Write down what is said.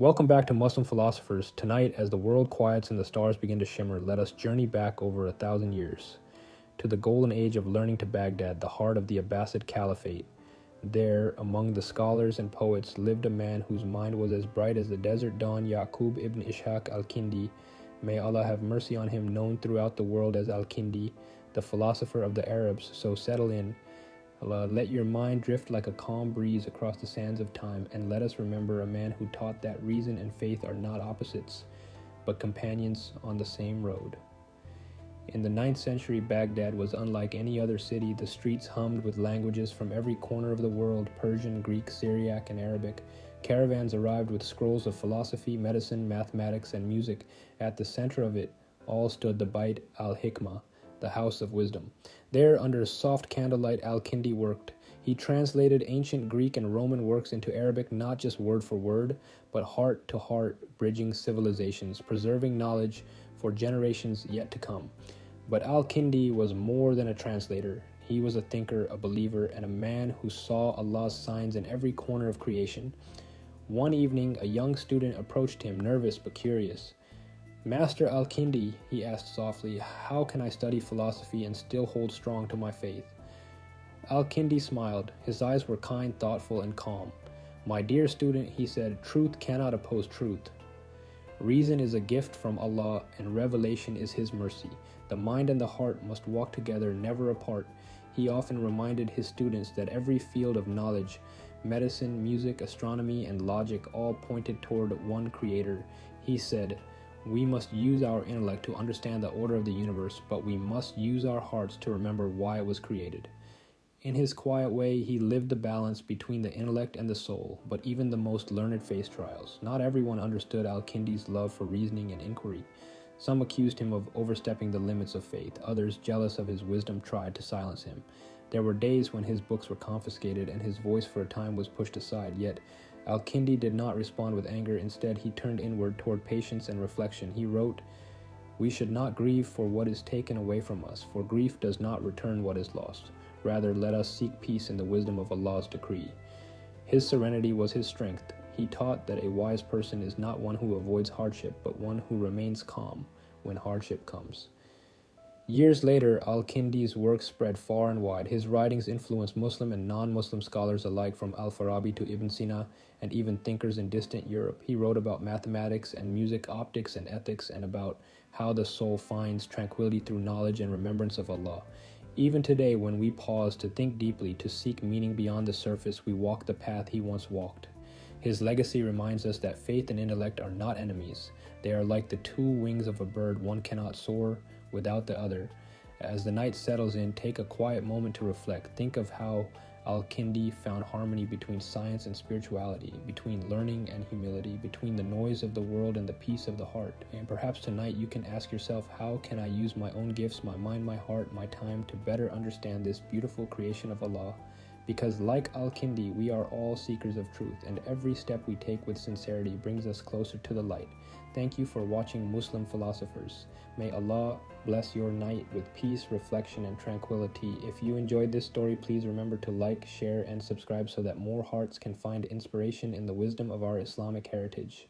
Welcome back to Muslim Philosophers. Tonight, as the world quiets and the stars begin to shimmer, let us journey back over 1,000 years to the golden age of learning to Baghdad, the heart of the Abbasid Caliphate. There, among the scholars and poets, lived a man whose mind was as bright as the desert dawn, Yaqub ibn Ishaq Al-Kindi. May Allah have mercy on him, known throughout the world as Al-Kindi, the philosopher of the Arabs. So settle in. Allah, let your mind drift like a calm breeze across the sands of time, and let us remember a man who taught that reason and faith are not opposites, but companions on the same road. In the 9th century, Baghdad was unlike any other city. The streets hummed with languages from every corner of the world: Persian, Greek, Syriac, and Arabic. Caravans arrived with scrolls of philosophy, medicine, mathematics, and music. At the center of it all stood the Bait al-Hikmah, the house of wisdom. There, under soft candlelight, Al-Kindi worked. He translated ancient Greek and Roman works into Arabic, not just word for word, but heart to heart, bridging civilizations, preserving knowledge for generations yet to come. But Al-Kindi was more than a translator. He was a thinker, a believer, and a man who saw Allah's signs in every corner of creation. One evening, a young student approached him, nervous but curious. "Master Al-Kindi," he asked softly, "how can I study philosophy and still hold strong to my faith?" Al-Kindi smiled. His eyes were kind, thoughtful, and calm. "My dear student," he said, "truth cannot oppose truth. Reason is a gift from Allah, and revelation is His mercy. The mind and the heart must walk together, never apart." He often reminded his students that every field of knowledge, medicine, music, astronomy, and logic, all pointed toward one creator. He said, "We must use our intellect to understand the order of the universe, but we must use our hearts to remember why it was created." In his quiet way, he lived the balance between the intellect and the soul, but even the most learned faced trials. Not everyone understood Al-Kindi's love for reasoning and inquiry. Some accused him of overstepping the limits of faith. Others, jealous of his wisdom, tried to silence him. There were days when his books were confiscated and his voice for a time was pushed aside, yet Al-Kindi did not respond with anger. Instead, he turned inward toward patience and reflection. He wrote, "We should not grieve for what is taken away from us, for grief does not return what is lost. Rather, let us seek peace in the wisdom of Allah's decree." His serenity was his strength. He taught that a wise person is not one who avoids hardship, but one who remains calm when hardship comes. Years later, Al-Kindi's work spread far and wide. His writings influenced Muslim and non-Muslim scholars alike, from Al-Farabi to Ibn Sina, and even thinkers in distant Europe. He wrote about mathematics and music, optics and ethics, and about how the soul finds tranquility through knowledge and remembrance of Allah. Even today, when we pause to think deeply, to seek meaning beyond the surface, we walk the path he once walked. His legacy reminds us that faith and intellect are not enemies. They are like the two wings of a bird. One cannot soar without the other. As the night settles in, take a quiet moment to reflect. Think of how Al-Kindi found harmony between science and spirituality, between learning and humility, between the noise of the world and the peace of the heart. And perhaps tonight you can ask yourself, how can I use my own gifts, my mind, my heart, my time to better understand this beautiful creation of Allah? Because like Al-Kindi, we are all seekers of truth, and every step we take with sincerity brings us closer to the light. Thank you for watching Muslim Philosophers. May Allah bless your night with peace, reflection, and tranquility. If you enjoyed this story, please remember to like, share, and subscribe so that more hearts can find inspiration in the wisdom of our Islamic heritage.